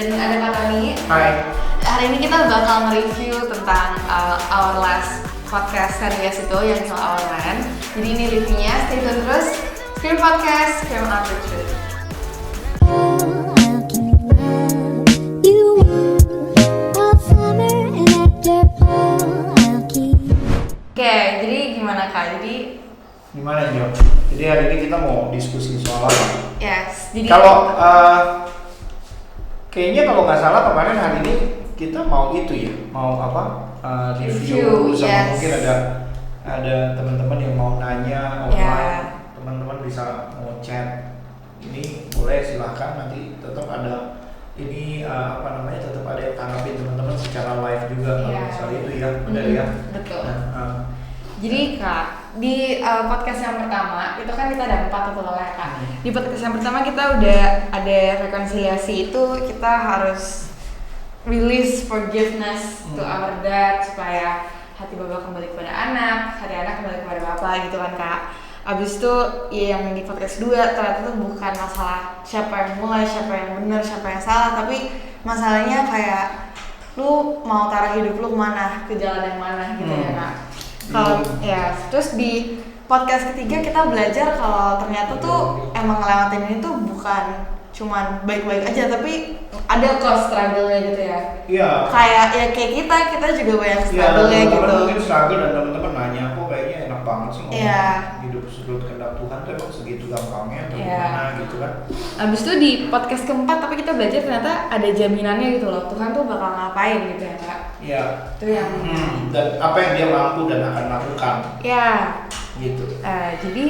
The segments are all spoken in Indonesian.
Dan ada Kak Tony. Hai. Hari ini kita bakal nge-review tentang our last podcast series itu yang Heal Our Land. Jadi ini reviewnya, stay tune terus. Scream Podcast, Scream Out the Truth. Oke, jadi gimana Kak? Gimana Jo? Jadi hari ini kita mau diskusi soal apa? Yes, jadi Kalau kayaknya kalau nggak salah kemarin hari ini kita mau itu ya, mau apa? Review sama yes. mungkin ada teman-teman yang mau nanya online, teman-teman bisa mau chat. Ini boleh silahkan, nanti tetap ada ini tetap ada yang tanggapin teman-teman secara live juga kalau misalnya itu ya, benar ya. Betul. Nah, Jadi Kak, di podcast yang pertama itu kan kita ada 4 total ya Kak. Di podcast yang pertama kita udah ada rekonsiliasi, itu kita harus release forgiveness to our dad supaya hati bapak kembali kepada anak, hati anak kembali kepada bapak gitu kan Kak. Abis itu ya yang di podcast 2 ternyata tuh bukan masalah siapa yang mulai, siapa yang benar, siapa yang salah, tapi masalahnya kayak lu mau taruh hidup lu kemana, ke jalan yang mana gitu ya Kak. Kalau terus di podcast ketiga kita belajar kalau ternyata tuh emang ngelewatin ini tuh bukan cuman baik-baik aja, tapi ada kok struggle-nya gitu ya. Iya. Kayak kita juga banyak struggle-nya gitu. Teman-teman mungkin struggle dan teman-teman nanya, kok kayaknya enak banget sih ngomong hidup sesuai kehendak Tuhan tuh emang segitu gampangnya atau gimana gitu kan. Abis itu di podcast keempat tapi kita belajar ternyata ada jaminannya gitu loh, Tuhan tuh bakal ngapain gitu ya Kak. Iya. Itu yang dan apa yang dia mampu dan akan lakukan. Iya. Gitu. Jadi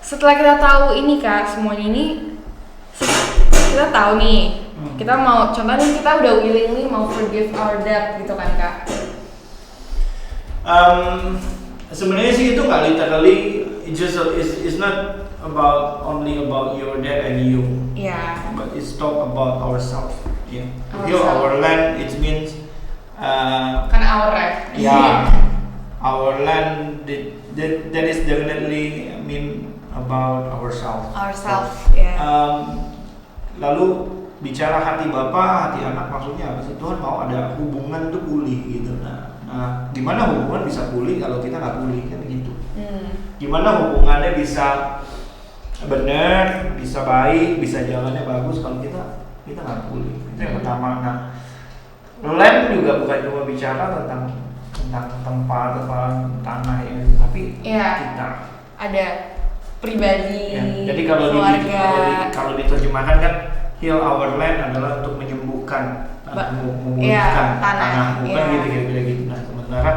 setelah kita tahu ini Kak, semuanya ini kita tahu nih, kita mau contohnya kita udah willingly mau forgive our debt gitu kan Kak. Sebenarnya sih itu nggak literally, it's not only about your dad and you. Yeah. But it's talk about ourselves. Yeah. Heal Ourselves. our land. It means Kan our right. yeah, our land. That is definitely mean about ourselves. Ourselves. Yeah. Lalu bicara hati bapak, hati anak, maksudnya apa sih? Tuhan mau ada hubungan tuh pulih gitu. Nah, gimana hubungan bisa pulih kalau kita nggak pulih kan gitu? Gimana hubungannya bisa benar, bisa baik, bisa jalannya bagus kalau kita nggak pulih? Itu yang pertama. Nah, land juga bukan cuma bicara tentang tempat, tanah ya, tapi kita ada pribadi, jadi keluarga. kalau diterjemahkan kan heal our land adalah untuk menyembuhkan memulihkan tanahmu kan gitu kira-kira gitu. Nah sementara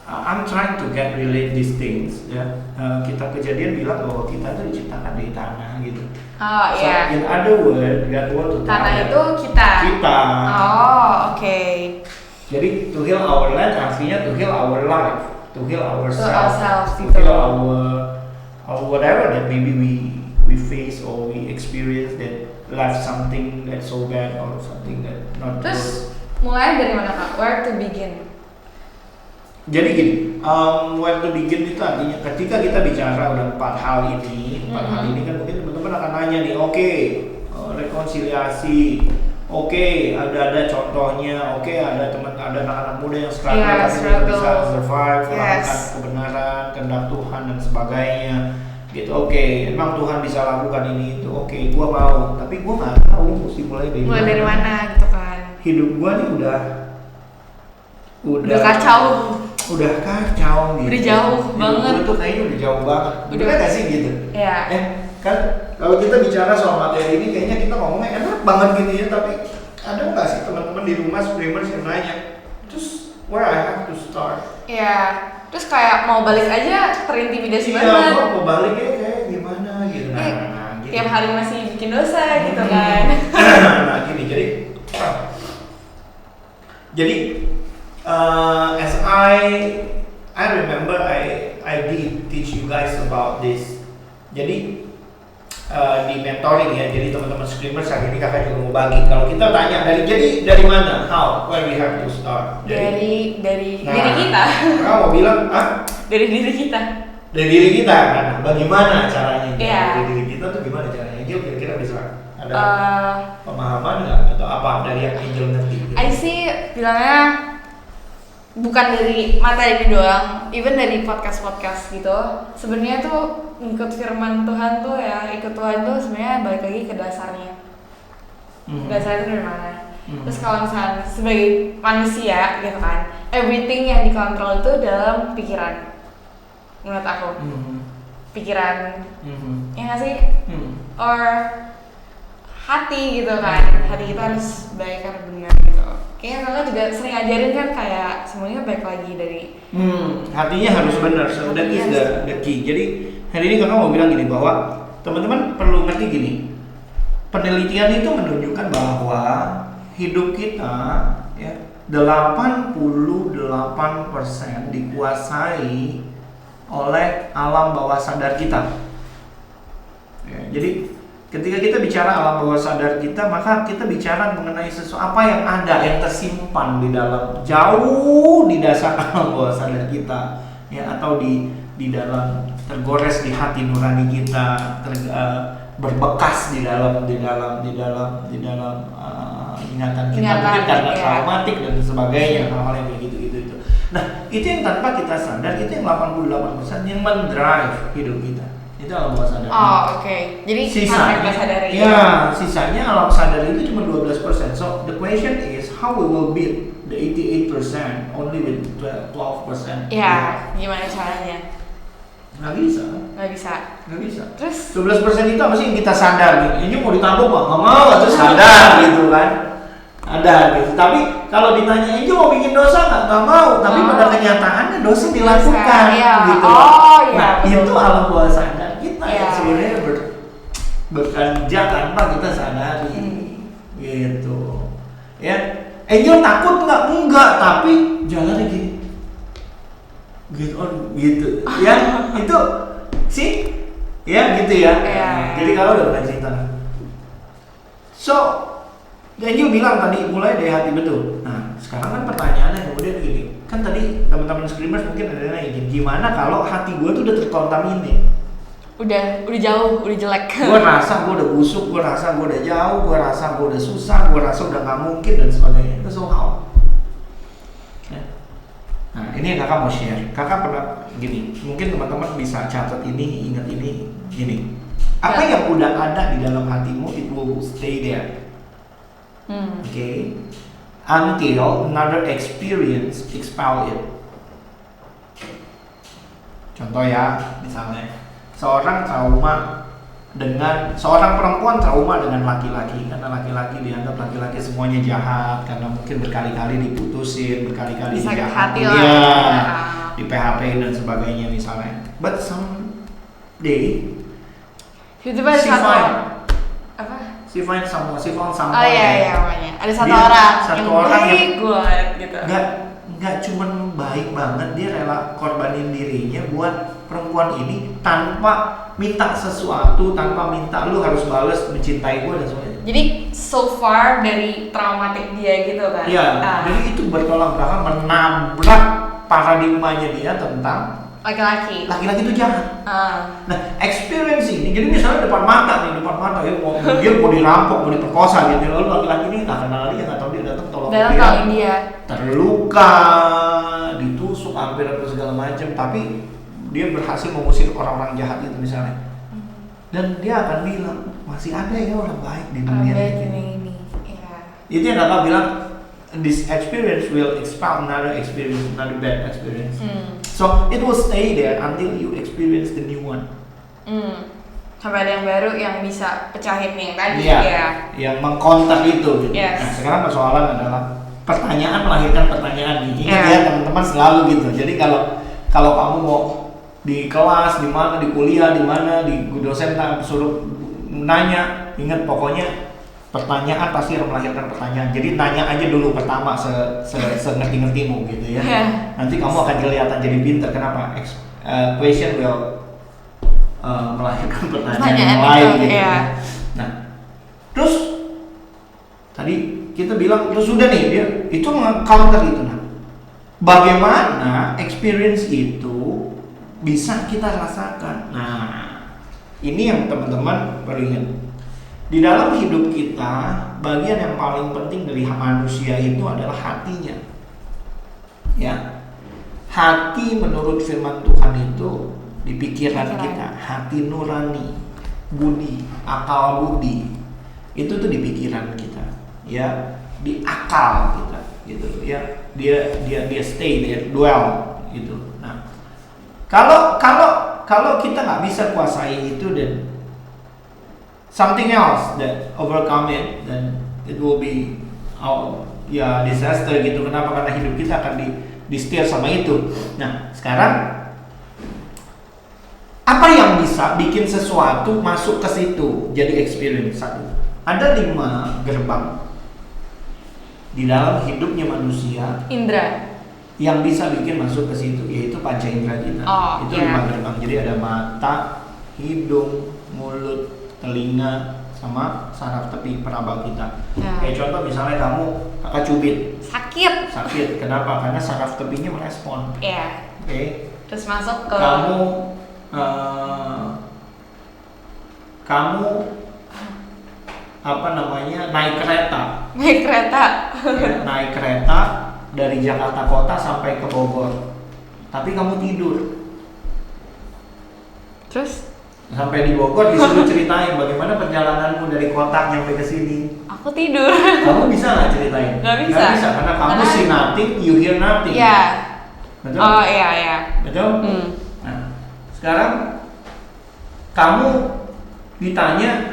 I'm trying to get relate these things ya. Kita Kejadian bilang bahwa kita itu diciptakan dari tanah gitu. So in other words, God want to tanah itu kita. Oke. Jadi to heal our land artinya to heal our life, to heal ourselves, to gitu. heal our whatever that maybe we face or we experience that left something that's so bad or something that not good. Terus mulai dari mana Kak? Where to begin? Jadi gini, where to begin itu artinya ketika kita bicara udah 4 hal ini kan mungkin teman-teman akan nanya nih, oke, rekonsiliasi, oke, ada contohnya, oke, ada anak-anak muda yang struggle tapi mereka bisa survive, melakukan kebenaran, kehendak Tuhan dan sebagainya, gitu. Oke, emang Tuhan bisa lakukan ini itu, oke, gua mau, tapi gua nggak tahu mesti mulai dari mana gitu kan. Hidup gua nih udah kacau gitu. Udah jauh banget. Itu kayaknya udah jauh banget. Bener gak sih gitu? Iya. Kan kalau kita bicara soal materi ini kayaknya kita ngomongnya enak banget gitu ya, tapi ada nggak sih teman-teman di rumah screamers yang nanya, terus where I have to start? Iya. Terus kayak mau balik aja terintimidasi banget. Iya, mau balik ya kayak gimana gitu. Nah, gini. Tiap hari masih bikin dosa gitu kan. Nah gini, jadi as I remember I did teach you guys about this. Jadi di mentoring ya, jadi teman-teman screamers hari ini kakak juga mau bagi. Kalau kita tanya dari mana, where we have to start? Dari diri kita. Kakak mau bilang, Dari diri kita. Dari diri kita kan, bagaimana caranya? Iya. Dari diri kita tuh gimana caranya? Gil kira-kira bisa Ada pemahaman nggak atau apa dari yang Angel ngerti? I sih bilangnya bukan dari materi doang, even dari podcast gitu. Sebenarnya tuh ikut firman Tuhan tuh ya, ikut Tuhan tuh sebenarnya balik lagi ke dasarnya. Dasarnya itu dari mana? Terus kalau misalnya sebagai manusia gitu kan, everything yang dikontrol itu dalam pikiran. Menurut aku, pikiran, ya nggak sih? Or hati gitu kan, hati kita harus baik kan benar gitu. Kayaknya kakak juga sering ajarin kan kayak semuanya baik lagi dari hatinya harus benar, so that is the key. Jadi hari ini kakak mau bilang gini bahwa teman-teman perlu ngerti gini, penelitian itu menunjukkan bahwa hidup kita ya 88% dikuasai oleh alam bawah sadar kita. Ya, jadi ketika kita bicara alam bawah sadar kita, maka kita bicara mengenai sesuatu apa yang ada, yang tersimpan di dalam, jauh di dasar alam bawah sadar kita, ya, atau di dalam, tergores di hati nurani kita, berbekas di dalam ingatan kita, mungkin karena traumatik dan sebagainya, hal-hal yang kayak gitu. Nah, itu yang tanpa kita sadar, itu yang 88% yang mendrive hidup kita. Itu alam bawah sadar. Oh, oke. Jadi sisanya, sadari. Ya, sisanya alam sadar itu cuma 12%. So the question is how we will beat the 88% only with 12%. Ya, gimana caranya? Nggak bisa. Terus 12% itu apa sih yang kita sadar nih? Ini mau ditanggung nggak mau, terus sadar gitu kan? Ada gitu. Tapi kalau ditanya itu mau bikin dosa nggak mau. Tapi pada kenyataannya dosa dilakukan gitu. Nah, itu alam bawah sadar kita yang sebenarnya bekerja tanpa kita sadari, gitu. Ya, Angel takut nggak? Enggak, tapi jalannya gini, gitu. Ya, itu sih, ya gitu ya. Jadi kalau udah pernah cerita, so Angel bilang tadi mulai dari hati betul. Nah, sekarang kan pertanyaannya kemudian gini, kan tadi teman-teman screamers mungkin ada yang nanya, gimana kalau hati gue tuh udah terkontaminir? Udah jauh, udah jelek. Gue rasa gue udah busuk, gue rasa gue udah jauh, gue rasa gue udah susah, gue rasa udah nggak mungkin dan sebagainya. Itu so how? Ya. Nah, ini yang kakak mau share. Kakak pernah gini, mungkin teman-teman bisa catat ini, ingat ini, gini. Apa yang udah ada di dalam hatimu, it will stay there. Okay, until another experience expel it. Contoh ya, misalnya seorang perempuan trauma dengan laki-laki karena laki-laki dianggap laki-laki semuanya jahat karena mungkin berkali-kali diputusin, berkali-kali dijahatin, di PHP dan sebagainya misalnya. But someday she found someone. Oh iya, makanya ada satu orang yang baik gitu. Nggak cuman baik banget, dia rela korbanin dirinya buat perempuan ini tanpa minta sesuatu, tanpa minta lu harus bales mencintai gue dan sebagainya. Jadi so far dari traumatik dia gitu kan? Iya. Jadi itu bertolak belakang menabrak paradigmanya dia tentang laki-laki itu jahat. Nah, experience ini, jadi misalnya depan mata ya, dia mau dirampok, mau diperkosa gitu, lalu laki-laki ini nggak kenal dia, nggak tahu dia datang tolong dia, terluka, ditusuk hampir segala macam, tapi dia berhasil mengusir orang-orang jahat itu misalnya, dan dia akan bilang masih ada ya orang baik di dunia ini. Itu yang kakak bilang, this experience will expel another bad experience. So it will stay there until you experience the new one. Sampai ada yang baru yang bisa pecahin yang tadi yang mengcounter itu. Gitu. Yes. Nah, sekarang persoalan adalah pertanyaan melahirkan pertanyaan nih. Ingat ya teman-teman selalu gitu. Jadi kalau kamu mau di kelas, di mana, di kuliah, di mana, di dosen suruh nanya, ingat pokoknya pertanyaan pasti akan melahirkan pertanyaan. Jadi tanya aja dulu pertama sengerti-ngertimu gitu ya. Nanti kamu akan kelihatan jadi pintar. Kenapa? Question will melahirkan pertanyaan yang lain gitu. Nah, terus tadi kita bilang terus sudah nih dia itu counter itu. Nah, bagaimana experience itu bisa kita rasakan? Nah, ini yang teman-teman perlu ingat. Di dalam hidup kita, bagian yang paling penting dari manusia itu adalah hatinya. Ya. Hati menurut firman Tuhan itu di pikiran kita, hati nurani, budi, akal budi. Itu tuh di pikiran kita, ya, di akal kita, gitu ya. Dia stay, dia dwell gitu. Nah, kalau kita nggak bisa kuasai itu, dan something else that overcome it, then it will be disaster gitu. Kenapa? Karena hidup kita akan di steer sama itu. Nah, sekarang apa yang bisa bikin sesuatu masuk ke situ jadi experience? Satu, ada 5 gerbang di dalam hidupnya manusia. Indra Yang bisa bikin masuk ke situ, yaitu panca indera kita. Itu 5 gerbang. Jadi ada mata, hidung, mulut, telinga, sama saraf tepi peraba kita. Kayak contoh misalnya kamu kakak cubit. Sakit. Kenapa? Karena saraf tepinya merespon. Oke. Terus masuk ke kamu naik kereta. Naik kereta dari Jakarta Kota sampai ke Bogor. Tapi kamu tidur. Terus sampai di Bogor disuruh ceritain bagaimana perjalananmu dari kota nyampe ke sini. Aku tidur. Kamu bisa nggak ceritain? Nggak bisa karena kamu see nothing, you hear nothing. Iya. Betul? Oh iya. Betul? Nah, sekarang kamu ditanya,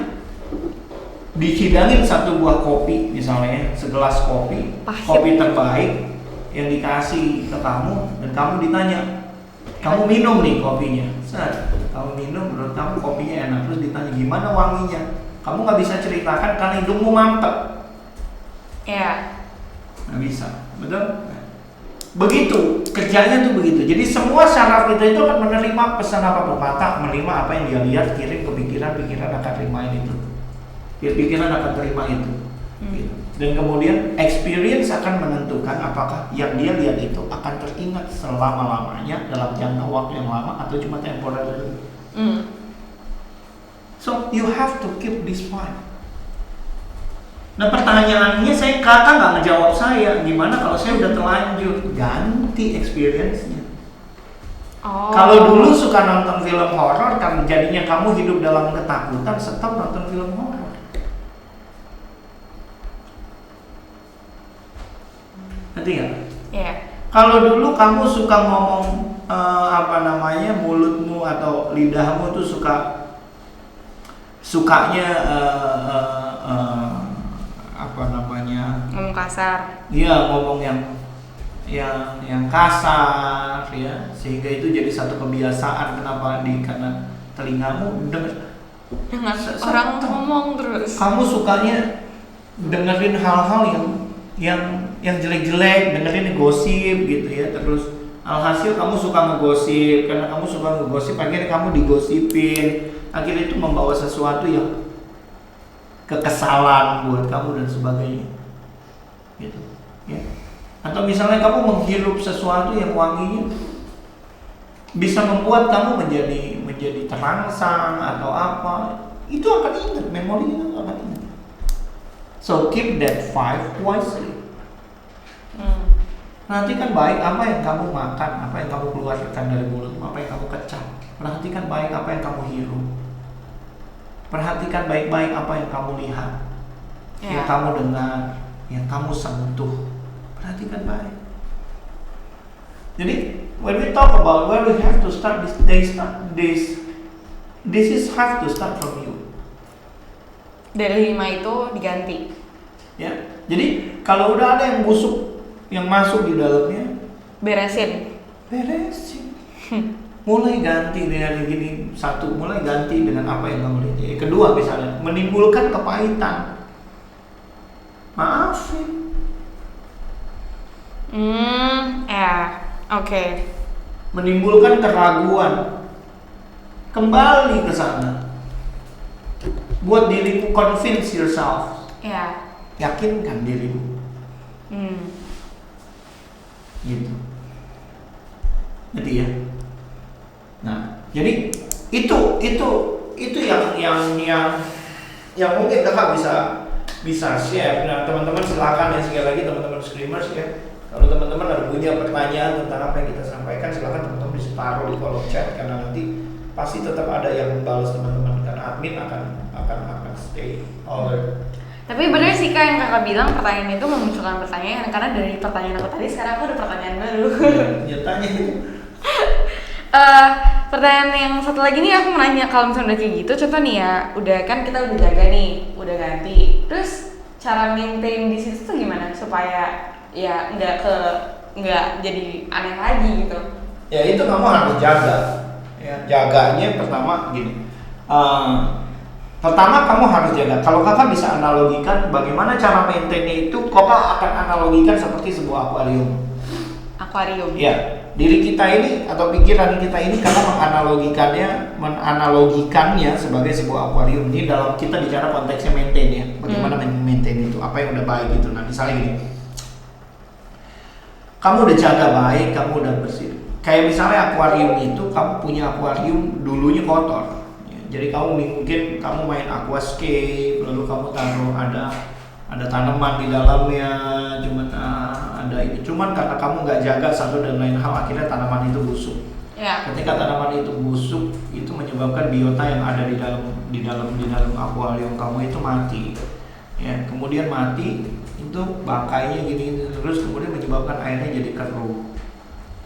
dihidangin satu buah kopi misalnya, segelas kopi, pahit. Kopi terbaik yang dikasih ke kamu, dan kamu ditanya, kamu minum nih kopinya. Kamu minum, menurut kamu kopinya enak, terus ditanya gimana wanginya, kamu nggak bisa ceritakan karena hidungmu mampet. Nggak bisa, betul? Begitu kerjanya tuh begitu. Jadi semua saraf kita itu akan menerima pesan apapun. Mata menerima apa yang dia lihat, kirim ke pikiran, pikiran akan terimain itu. Pikiran akan terima itu. Gitu. Dan kemudian experience akan menentukan apakah yang dia lihat itu akan teringat selama-lamanya dalam jangka waktu yang lama atau cuma temporary. So you have to keep this point. Nah, pertanyaannya kakak nggak ngejawab saya. Gimana kalau saya udah terlanjur? Ganti experience-nya. Kalau dulu suka nonton film horor, kan jadinya kamu hidup dalam ketakutan, stop nonton film horor. Ngerti nggak? Kalau dulu kamu suka ngomong mulutmu atau lidahmu tuh sukanya ngomong kasar. Iya, ngomong yang kasar ya, sehingga itu jadi satu kebiasaan. Kenapa? Karena telingamu dengar orang ngomong terus. Kamu sukanya dengerin hal-hal yang jelek-jelek, dengerin gosip gitu ya. Terus alhasil kamu suka ngegosip, karena kamu suka ngegosip akhirnya kamu digosipin. Akhirnya itu membawa sesuatu yang kekesalan buat kamu dan sebagainya. Gitu. Ya. Atau misalnya kamu menghirup sesuatu yang wanginya bisa membuat kamu menjadi terangsang atau apa, itu akan ingat, memori itu akan ingat. So keep that 5 wisely. Perhatikan baik apa yang kamu makan, apa yang kamu keluarkan dari mulutmu, apa yang kamu kecap. Perhatikan baik apa yang kamu hirup. Perhatikan baik-baik apa yang kamu lihat, yang kamu dengar, yang kamu sentuh. Perhatikan baik. Jadi when we talk about where we have to start, this is have to start from you. Dari 5 itu diganti. Ya, jadi kalau udah ada yang busuk yang masuk di dalamnya, beresin. Mulai ganti dengan gini. Satu, mulai ganti dengan apa yang kamu lihat. Kedua, misalnya menimbulkan kepahitan, maafin. Oke. Menimbulkan keraguan, kembali ke sana. Buat dirimu, convince yourself. Yakinkan dirimu. Gitu. Jadi ya. Nah, jadi itu yang yang mungkin kakak bisa share. Nah teman-teman silakan ya, sekali lagi teman-teman screamers ya, kalau teman-teman ada punya pertanyaan tentang apa yang kita sampaikan, silakan teman-teman bisa taruh di kolom chat, karena nanti pasti tetap ada yang membalas teman-teman, karena admin akan stay over. Tapi benar sih Kak yang kakak bilang, pertanyaan itu memunculkan pertanyaan, karena dari pertanyaan aku tadi sekarang aku ada pertanyaan baru. Ya tanya. Pertanyaan yang satu lagi nih, aku mau nanya, kalau misalnya udah kayak gitu, contoh nih ya, udah kan kita udah jaga nih, udah ganti, terus cara maintain di situ tuh gimana supaya ya nggak jadi aneh lagi gitu? Ya itu kamu harus jaga. Ya, jaganya pertama gini. Pertama kamu harus jaga. Kalau kakak bisa analogikan bagaimana cara maintainnya itu, kakak akan analogikan seperti sebuah akuarium. Akuarium. Ya. Diri kita ini atau pikiran kita ini karena menganalogikannya sebagai sebuah akuarium. Ini dalam kita bicara konteksnya maintain ya. Bagaimana maintain itu, apa yang udah baik gitu. Nah misalnya gini, kamu udah jaga baik, kamu udah bersih. Kayak misalnya akuarium itu, kamu punya akuarium dulunya kotor. Jadi kamu mungkin kamu main aquascape, lalu kamu taruh ada tanaman di dalamnya, cuman karena kamu nggak jaga satu dan lain hal, akhirnya tanaman itu busuk. Ya. Ketika tanaman itu busuk, itu menyebabkan biota yang ada di dalam akuarium kamu itu mati. Ya, kemudian mati itu bangkainya gini terus, kemudian menyebabkan airnya jadi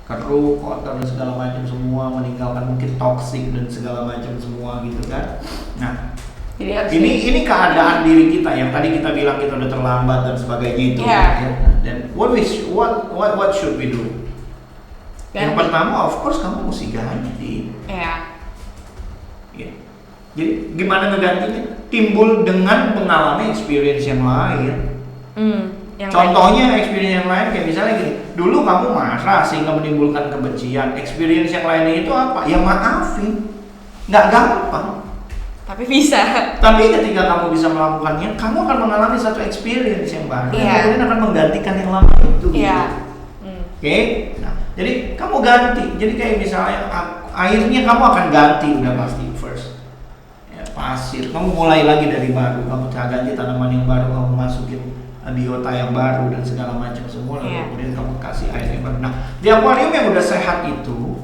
keruh, kotor dan segala macam semua, meninggalkan mungkin toksik dan segala macam semua gitu kan. Nah, jadi ini keadaan diri kita yang tadi kita bilang kita udah terlambat dan sebagainya itu. Ya. Dan what should we do? Yang pertama, of course kamu mesti ganti. Ya. Jadi gimana ngegantinya? Timbul dengan mengalami experience yang lain. Contohnya experience yang lain kayak misalnya gini, dulu kamu marah sehingga menimbulkan kebencian. Experience yang lainnya itu apa? Ya maafin. Nggak gampang. Tapi bisa. Tapi ketika kamu bisa melakukannya, kamu akan mengalami satu experience yang baru, yang kemudian akan menggantikan yang lama itu. Oke? Nah, jadi kamu ganti. Jadi kayak misalnya airnya kamu akan ganti udah pasti first. Ya, pasir. Kamu mulai lagi dari baru. Kamu ganti tanaman yang baru, kamu masukin biota yang baru dan segala macam semua. Lalu kemudian kamu kasih air yang baru. Nah, di akuarium yang udah sehat itu,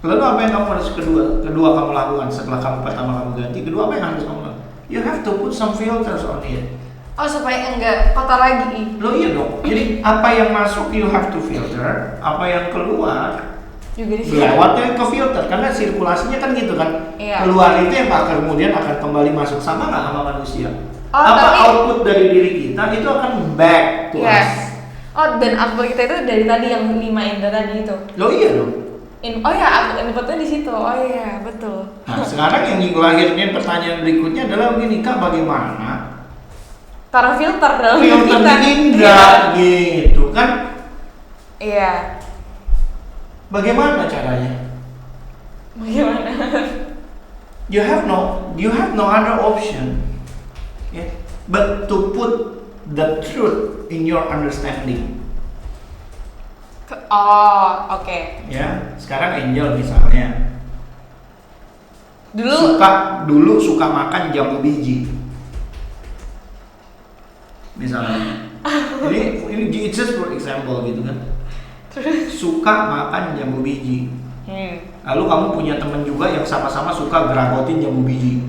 lalu apa yang kamu harus kedua kamu lakukan setelah pertama kamu ganti? Kedua apa yang harus kamu lakukan? You have to put some filters on it. Oh, supaya enggak kotor lagi. Loh iya dong. Jadi apa yang masuk you have to filter, apa yang keluar juga di-filter. Lewatnya ke filter, karena sirkulasinya kan gitu kan. Keluar itu yang kemudian akan kembali masuk, sama nggak sama manusia? Output dari diri kita itu akan back to us. Oh, dan output kita itu dari tadi yang 5 indera tadi itu. Loh iya dong. Inputnya di situ. Oh iya, betul. Nah, sekarang yang lahirnya pertanyaan berikutnya adalah begini, Kak, bagaimana taruh filter dalam hidup kita? Indra gitu kan? Iya. Bagaimana caranya? Bagaimana? You have no other option, but to put the truth in your understanding. Oh, oke. Ya, sekarang Angel misalnya dulu suka makan jambu biji misalnya. ini just for example gitu kan. Suka makan jambu biji. Lalu kamu punya teman juga yang sama-sama suka geragotin jambu biji.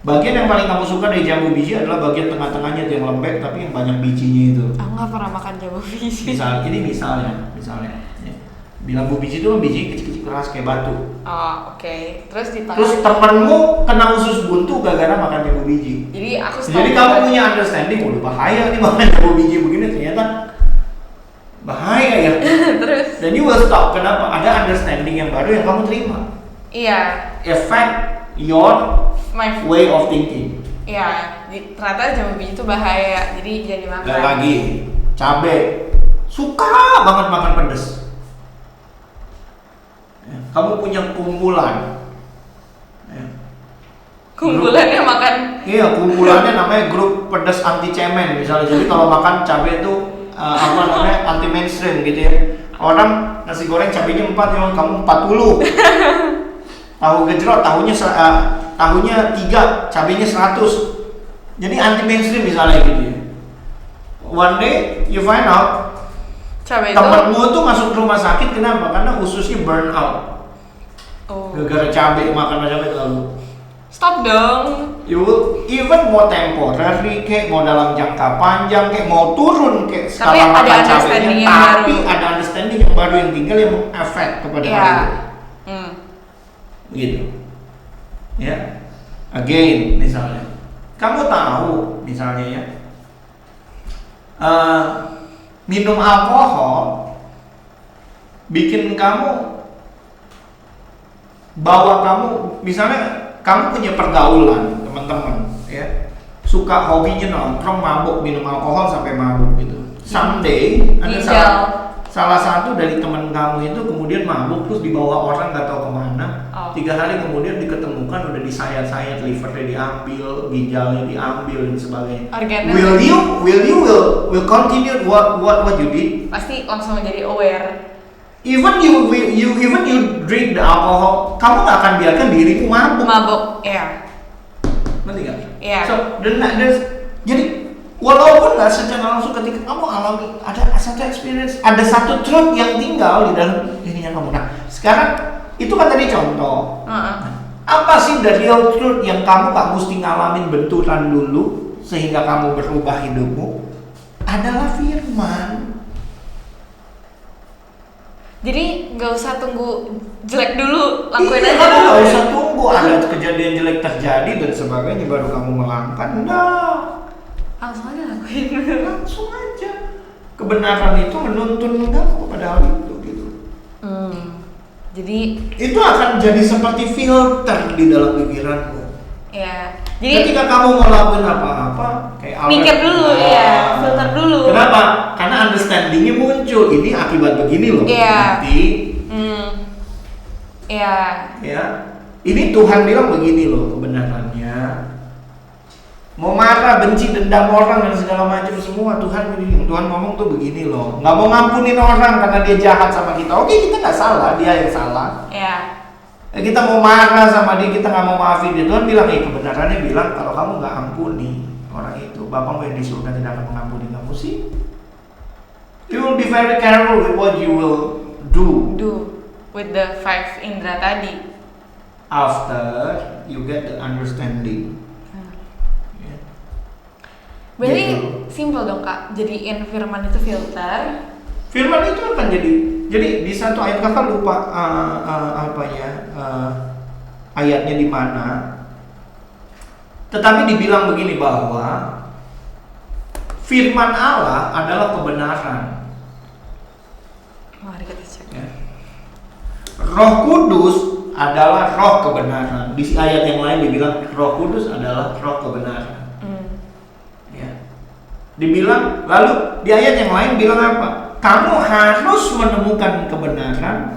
Bagian yang paling kamu suka dari jambu biji adalah bagian tengah-tengahnya yang lembek tapi yang banyak bijinya itu. Aku nggak pernah makan jambu biji. Misalnya, jambu biji itu biji kecil-kecil keras kayak batu. Oh, oke. Terus temenmu kena usus buntu gara-gara makan jambu biji. Jadi kamu punya understanding, udah bahaya nih makan jambu biji begini, ternyata bahaya ya. Terus? Dan you will stop. Kenapa? Ada understanding yang baru yang kamu terima. Iya. Affect your way of thinking. Iya, ternyata jambu biji itu bahaya, jadi jangan dimakan. Dan lagi, cabai, suka banget makan pedas. Kamu punya kumpulan. Kumpulannya makan? Iya, kumpulannya namanya grup pedas anti cemen misalnya. Jadi kalau makan cabai itu anti mainstream gitu ya. Orang nasi goreng cabainya 4, ya kamu 40. Tahu gejrot tahunya 3, cabainya 100. Jadi anti mainstream misalnya gitu ya. One day you find out temanmu tuh masuk rumah sakit, kenapa? Karena ususnya burn out. Gara-gara cabai, makan cabai terlalu. Stop dong. You will even mau temporary kayak mau dalam jangka panjang kayak mau turun kayak skala makan cabainya, tapi ada understanding yang baru yang tinggal yang efek kepada hal itu. Gitu. Ya. Again, misalnya kamu tahu misalnya ya, minum alkohol bikin kamu, bawa kamu, misalnya kamu punya pergaulan teman-teman ya, suka hobinya nongkrong, mabuk, minum alkohol sampai mabuk gitu. Someday ada salah satu dari teman kamu itu kemudian mabuk terus dibawa orang nggak tahu kemana. 3 hari kemudian diketemukan udah disayat-sayat, livernya diambil, ginjalnya diambil dan sebagainya. Will you continue what you did? Pasti langsung menjadi aware. Even you drink the alcohol, kamu nggak akan biarkan dirimu mabuk. Iya. Ngerti nggak? Iya. So, jadi walaupun nggak secara langsung ketika kamu alami ada satu experience, ada satu truth yang tinggal di dalam dirinya kamu. Nah, sekarang itu kan tadi contoh. Apa sih the real truth yang kamu gak mesti ngalamin benturan dulu sehingga kamu berubah hidupmu? Adalah firman. Jadi nggak usah tunggu jelek dulu, lakuin aja dulu. Nggak usah tunggu ada kejadian jelek terjadi dan sebagainya baru kamu melakukan. Langsung aja lakuin. Langsung aja. Kebenaran itu menuntun kamu kepada hal itu gitu. Jadi itu akan jadi seperti filter di dalam pikiranmu. Iya. Jadi ketika kamu mau lakuin apa-apa, kayak mikir dulu, filter dulu. Kenapa? Karena understandingnya muncul. Ini akibat begini loh. Nanti. Iya. Ya. Ini Tuhan bilang begini loh kebenarannya. Mau marah, benci, dendam orang dan segala macam semua, Tuhan ngomong tuh begini loh. Nggak mau ngampunin orang karena dia jahat sama kita. Oke, kita nggak salah, dia yang salah. Iya. Kita mau marah sama dia, kita nggak mau maafin dia. Tuhan bilang, kebenarannya bilang kalau kamu nggak ampuni orang itu, Bapamu yang di surga tidak akan mengampuni kamu sih. You will be very careful with what you will do with the 5 indra tadi. After you get the understanding. Berarti simple dong Kak, jadiin firman itu filter. Firman itu akan jadi di satu ayat kakak lupa ayatnya di mana. Tetapi dibilang begini bahwa firman Allah adalah kebenaran. Mari kita cek. Ya. Roh Kudus adalah roh kebenaran. Di ayat yang lain dibilang Roh Kudus adalah roh kebenaran. Dibilang, lalu di ayat yang lain bilang apa? Kamu harus menemukan kebenaran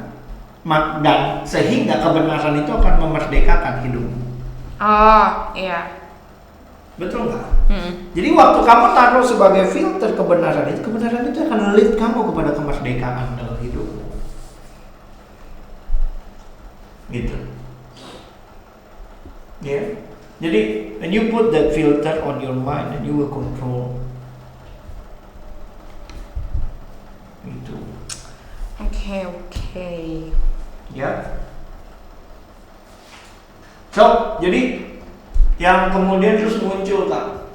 dan sehingga kebenaran itu akan memerdekakan hidupmu. Oh, iya. Betul nggak? Jadi waktu kamu taruh sebagai filter kebenaran itu akan lead kamu kepada kemerdekaan dalam hidupmu. Gitu. Ya. Jadi when you put that filter on your mind, and you will control. Itu. Oke. Ya. So, jadi yang kemudian terus muncul Kak.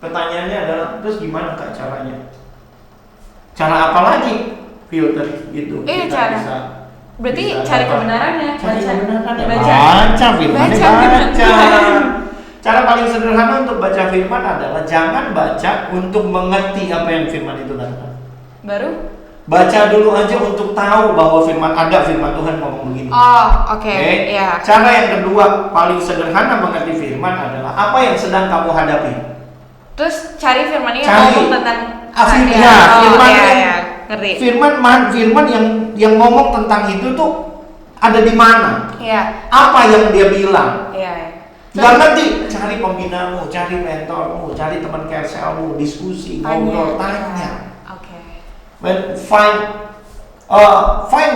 Pertanyaannya adalah terus gimana Kak caranya? Cara apa lagi filter itu? Cara. Bisa, berarti bisa cari kebenarannya. Baca firman. Cara paling sederhana untuk baca firman adalah jangan baca untuk mengerti apa yang firman itu katakan. Baru? Baca dulu aja untuk tahu bahwa firman Tuhan ngomong begini. Oh, oke. Ya. Cara yang kedua paling sederhana mengerti firman adalah apa yang sedang kamu hadapi. Terus cari firman ini ngomong tentang ngerti. Firman yang ngomong tentang itu tuh ada di mana? Iya. Apa yang dia bilang? Iya. Gak ngerti, cari pembinamu, cari mentormu, cari teman kerselmu, diskusi, ngobrol, tanya. When find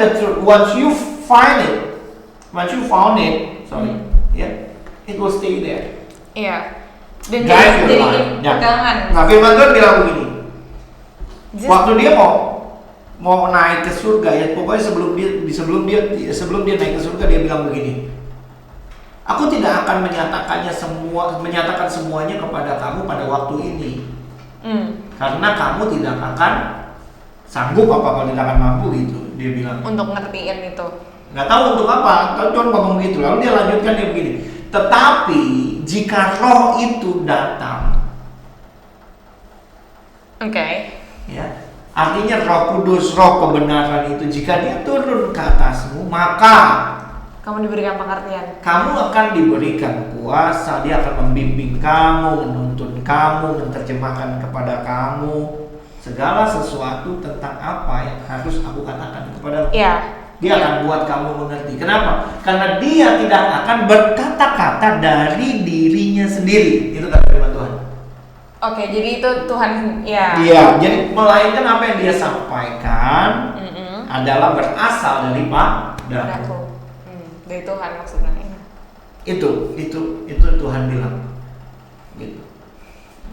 the truth. Once you found it, it will stay there. Iya. Dan Drive your jadi life. Ya. pegangan. Nah, firman Tuhan bilang begini. Just- Waktu dia mau naik ke surga ya, pokoknya sebelum dia naik ke surga dia bilang begini. Aku tidak akan menyatakan semuanya kepada kamu pada waktu ini. Karena kamu tidak akan sanggup apa tidak akan mampu gitu, dia bilang. Untuk ngertiin itu. Nggak tahu untuk apa, Tuhan ngomong gitu. Lalu dia lanjutkan dia begini. Tetapi jika roh itu datang, Oke. ya, artinya Roh Kudus, Roh kebenaran itu jika dia turun ke atasmu, maka Kamu diberikan pengertian. kamu akan diberikan kuasa. Dia akan membimbing kamu, menuntun kamu, menerjemahkan kepada kamu segala sesuatu tentang apa yang harus aku katakan kepada kamu. Iya. Dia akan buat kamu mengerti. Kenapa? Karena dia tidak akan berkata-kata dari dirinya sendiri. Itu kata firman Tuhan. Oke, jadi itu Tuhan ya. Iya, jadi melainkan apa yang dia sampaikan adalah berasal dari Padaku. Dari Tuhan maksudnya. Itu Tuhan bilang. Gitu.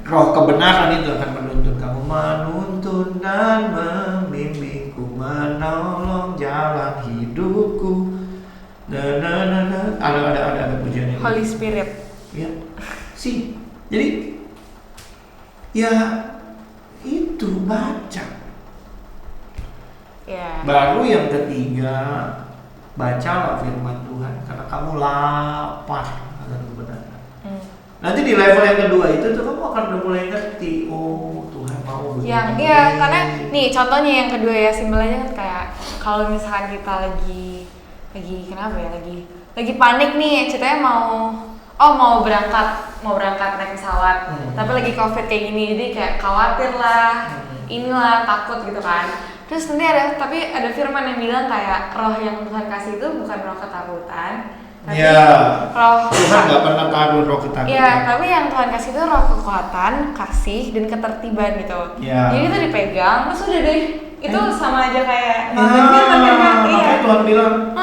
Roh kebenaran itu akan menuntun kamu, menuntun dan membimbingku, menolong jalan hidupku. Ada pujiannya. Holy Spirit. Ya, sih. Jadi ya itu baca. Ya. Baru yang ketiga, bacalah firman Tuhan karena kamu lapar akan kebenaran. Nanti di level yang kedua itu tuh kamu akan udah mulai ngerti, oh Tuhan mau begini. Iya, karena nih contohnya yang kedua ya, simpelnya kan kayak kalau misalkan kita lagi kenapa ya, lagi panik nih, ceritanya mau berangkat naik pesawat, tapi lagi COVID kayak gini, jadi kayak khawatir lah, inilah takut gitu kan. Terus nanti ada firman yang bilang kayak roh yang Tuhan kasih itu bukan roh ketakutan, tapi roh Tuhan nggak pernah taruh roh ketakutan. Iya, tapi yang Tuhan kasih itu roh kekuatan, kasih, dan ketertiban gitu. Ya. Jadi itu dipegang, terus udah deh, itu sama aja kayak makanya Tuhan bilang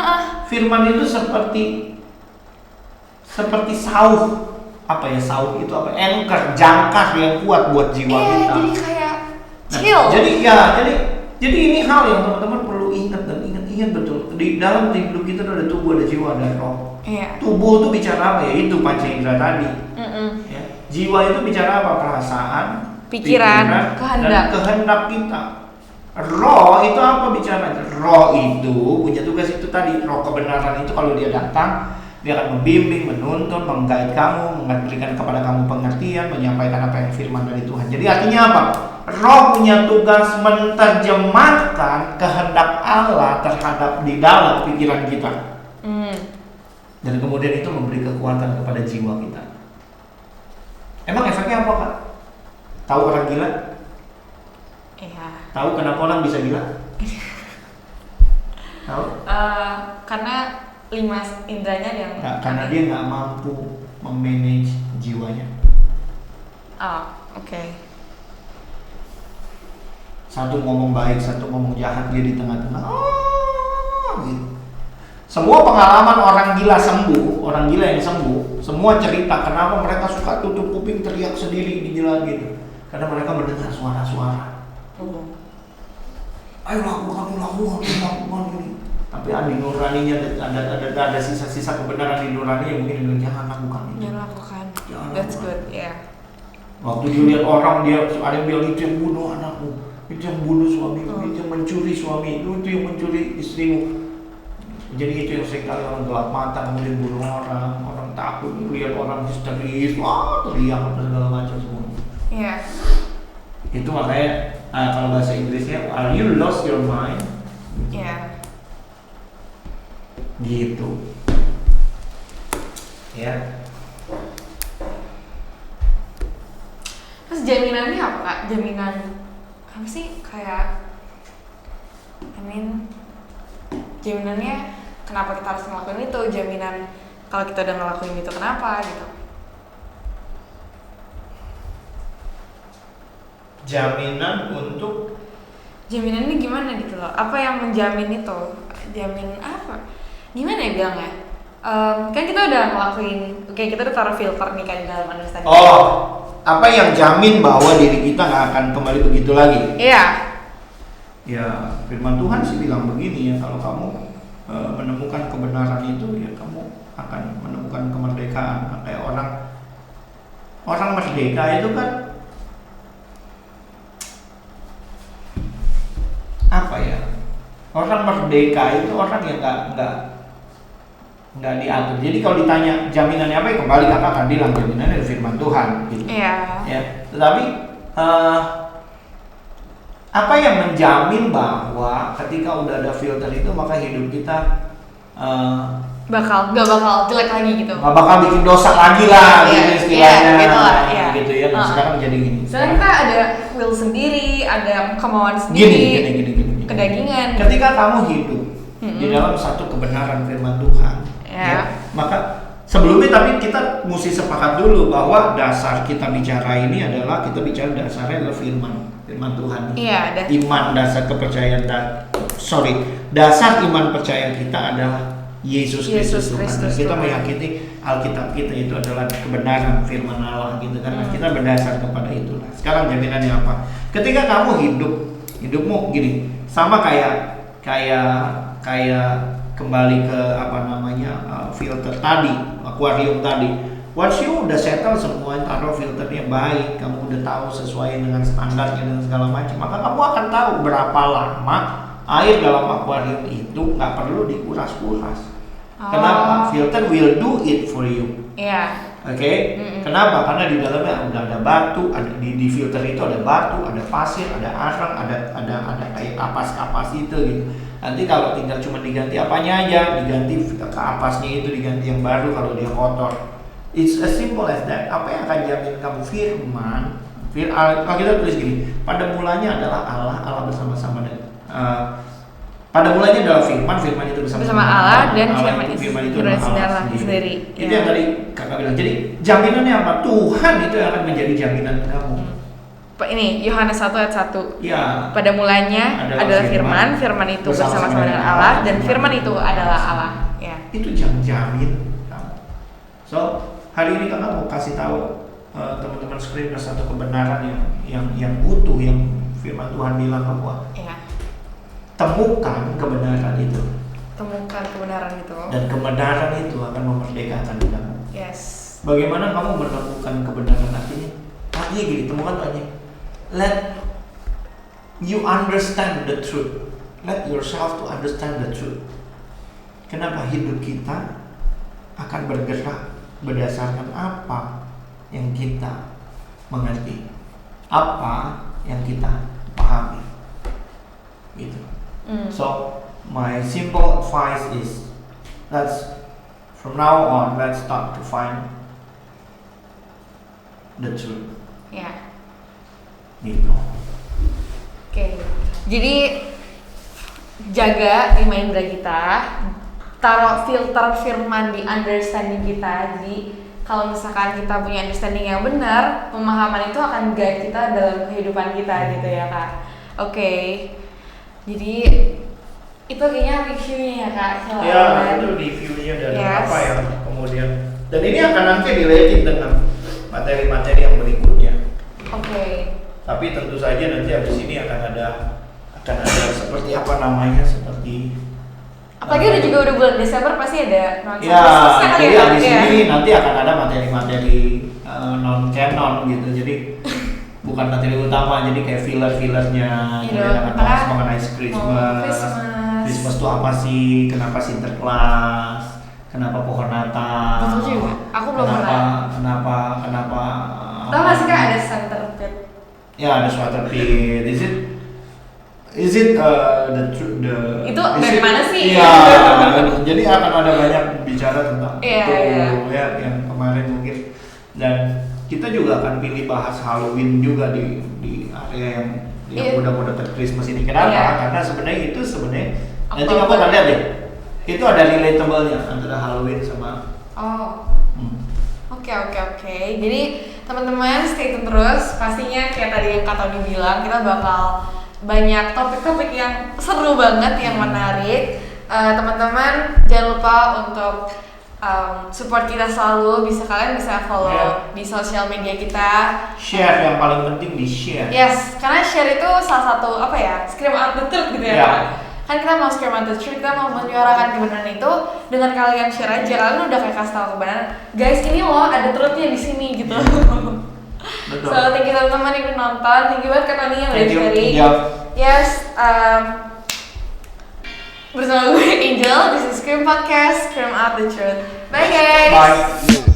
firman itu seperti sauh. Apa ya sauh itu apa? Anchor, jangkar yang kuat buat jiwa kita. Jadi kayak chill. Jadi ini hal yang teman-teman perlu ingat dan ingat betul. Di dalam hidup kita ada tubuh, ada jiwa, ada roh. Iya. Tubuh itu bicara apa ya? Itu panca indera tadi. Ya. Jiwa itu bicara apa? Perasaan, pikiran, dan kehendak kita. Roh itu apa bicara? Roh itu punya tugas itu tadi. Roh kebenaran itu kalau dia datang, dia akan membimbing, menuntun, menggait kamu, memberikan kepada kamu pengertian, menyampaikan apa yang firman dari Tuhan. Jadi artinya apa? Roh punya tugas menerjemahkan kehendak Allah terhadap di dalam pikiran kita. Dan kemudian itu memberi kekuatan kepada jiwa kita. Emang efeknya apa, Kak? Tahu orang gila? Iya. Tahu kenapa orang bisa gila? Tahu? Karena 5 indranya yang Karena dia nggak mampu memanage jiwanya. Oke. Satu ngomong baik, satu ngomong jahat, dia di tengah-tengah. Gitu. Semua pengalaman orang gila yang sembuh, semua cerita kenapa mereka suka tutup kuping teriak sendiri di jalan gitu. Karena mereka mendengar suara-suara. Ayo lakukan ini. Tapi di nuraninya ada sisa-sisa kebenaran di nurani yang mungkin bilang jangan lakukan itu. Jangan lakukan. That's good, yeah. Waktu dia lihat orang, ada yang bilang itu yang bunuh anakmu, itu yang bunuh suamimu, itu yang mencuri suamimu, itu yang mencuri istrimu. Jadi itu yang seringkali orang gelap mata, kemudian bunuh orang takut melihat orang histeris, teriak apa segala macam semua. Iya. Itu makanya kalau bahasa Inggrisnya, are you lost your mind? Iya. Gitu. Ya. Terus jaminannya apa, Kak? Jaminan apa sih kayak jaminannya kenapa kita harus ngelakuin itu, jaminan kalau kita udah ngelakuin itu kenapa gitu. Jaminannya gimana gitu loh, apa yang menjamin itu, jamin apa, gimana ya bilangnya, Kan kita udah ngelakuin, oke, kita udah taruh filter nih kan di dalam understanding. Oh, apa yang jamin bahwa diri kita nggak akan kembali begitu lagi? Iya. Ya, firman Tuhan sih bilang begini ya, kalau kamu menemukan kebenaran itu, ya kamu akan menemukan kemerdekaan. Kayak orang merdeka itu kan apa ya? Orang merdeka itu orang yang nggak diatur. Jadi kalau ditanya jaminannya apa, ya kembali kakak akan bilang jaminannya dari firman Tuhan gitu. Iya. Ya, tetapi apa yang menjamin bahwa ketika udah ada filter itu maka hidup kita nggak bakal jelek lagi gitu. Nggak bakal bikin dosa lagi lah, gitu istilahnya. Gitu lah, iya. Gitu ya. Nah, sekarang jadi gini. Sekarang kita ada will sendiri, ada kemauan sendiri. Gini. Kedagingan. Ketika kamu hidup di dalam satu kebenaran firman Tuhan, ya, maka sebelumnya tapi kita mesti sepakat dulu bahwa dasar kita bicara ini adalah kita bicara dasarnya adalah firman Tuhan. Iya, ada. Iman, dasar kepercayaan dasar iman percaya kita adalah Yesus Kristus Tuhan. Dan kita meyakini Alkitab kita itu adalah kebenaran firman Allah gitu kan. Kita berdasar kepada itulah. Sekarang jaminannya apa? Ketika kamu hidupmu gini, sama kayak kembali ke filter tadi, akuarium tadi. Once you udah settle semua, taruh filternya baik, kamu udah tahu sesuai dengan standarnya dan segala macam, maka kamu akan tahu berapa lama air dalam akuarium itu nggak perlu dikuras-kuras. Kenapa? Filter will do it for you. Iya. Oke? Kenapa? Karena di dalamnya udah ada batu, di filter itu ada batu, ada pasir, ada arang, ada kayak kapas-kapas itu gitu. Nanti kalau tinggal cuma diganti apanya aja, diganti kapasnya itu, diganti yang baru kalau dia kotor. It's as simple as that. Apa yang akan jamin kamu? Firman. Kita tulis gini, pada mulanya adalah Allah bersama-sama dengan pada mulanya adalah firman itu bersama Allah, dan firman itu adalah Allah sendiri. Itu yang tadi kakak bilang. Jadi jaminannya apa? Tuhan itu yang akan menjadi jaminan kamu. Ini Yohanes 1 ayat 1. Ya. Pada mulanya adalah firman itu bersama-sama dengan Allah, dan firman itu adalah Allah. Ya. Itu jamin kamu. So, hari ini kakak mau kasih tahu teman-teman screeners satu kebenaran yang utuh, yang firman Tuhan bilang bahwa temukan kebenaran itu. Dan kebenaran itu akan memerdekakan kamu. Yes. Bagaimana kamu menemukan kebenaran artinya? Artinya gini, temukan artinya. Let you understand the truth. Let yourself to understand the truth. Kenapa hidup kita akan bergerak berdasarkan apa yang kita mengerti, apa yang kita pahami. Gitu. So my simple advice is, from now on let's start to find the truth. Ya. Gitu. Oke. Jadi jaga iman indera kita, taruh filter firman di understanding kita. Jadi kalau misalkan kita punya understanding yang benar, pemahaman itu akan guide kita dalam kehidupan kita gitu ya Kak. Oke. Jadi itu kayaknya reviewnya ya Kak. Ya, itu reviewnya dari apa yang kemudian, dan ini akan nanti related dengan materi-materi yang berikutnya. Oke. Tapi tentu saja nanti habis ini akan ada seperti apa namanya, seperti apalagi udah bulan Desember pasti ada non ya, jadi habis ini nanti akan ada materi-materi non canon gitu. Jadi bukan materi utama, jadi kayak filler-fillernya. Jadi akan bahas mengenai Christmas itu apa sih? Kenapa Sinterklas? Kenapa pohon Natal? Betul juga. Aku belum pernah. Kenapa? Tahu nggak sih Kak ada Santa Pit? Ya, ada sweater pit. Is it the itu dari mana sih? Iya. Jadi akan ada banyak bicara tentang itu ya, yang kemarin mungkin. Dan kita juga akan pilih bahas Halloween juga di area yang udah dekat Christmas ini. Kenapa? Karena sebenarnya nanti kamu akan lihat deh. Itu ada relatable-nya antara Halloween sama Oke. Jadi teman-teman stay tune terus. Pastinya kayak tadi yang Kak Tony bilang, kita bakal banyak topik-topik yang seru banget, yang menarik. Teman-teman jangan lupa untuk support kita selalu. Kalian bisa follow di sosial media kita. Share, yang paling penting di share. Yes, karena share itu salah satu scream out the truth gitu ya. Kan kita mau scream out the truth, kita mau menyuarakan kebenaran itu dengan kalian share aja. Kalian udah kayak kasih tahu kebenaran, guys ini loh ada truthnya di sini gitu. Betul. So thank you teman-teman yang udah nonton, thank you banget Kak Tony yang udah sharing. Yes, bersama gue Angel, this is Scream Podcast, Scream Out the Truth. Bye guys. Bye.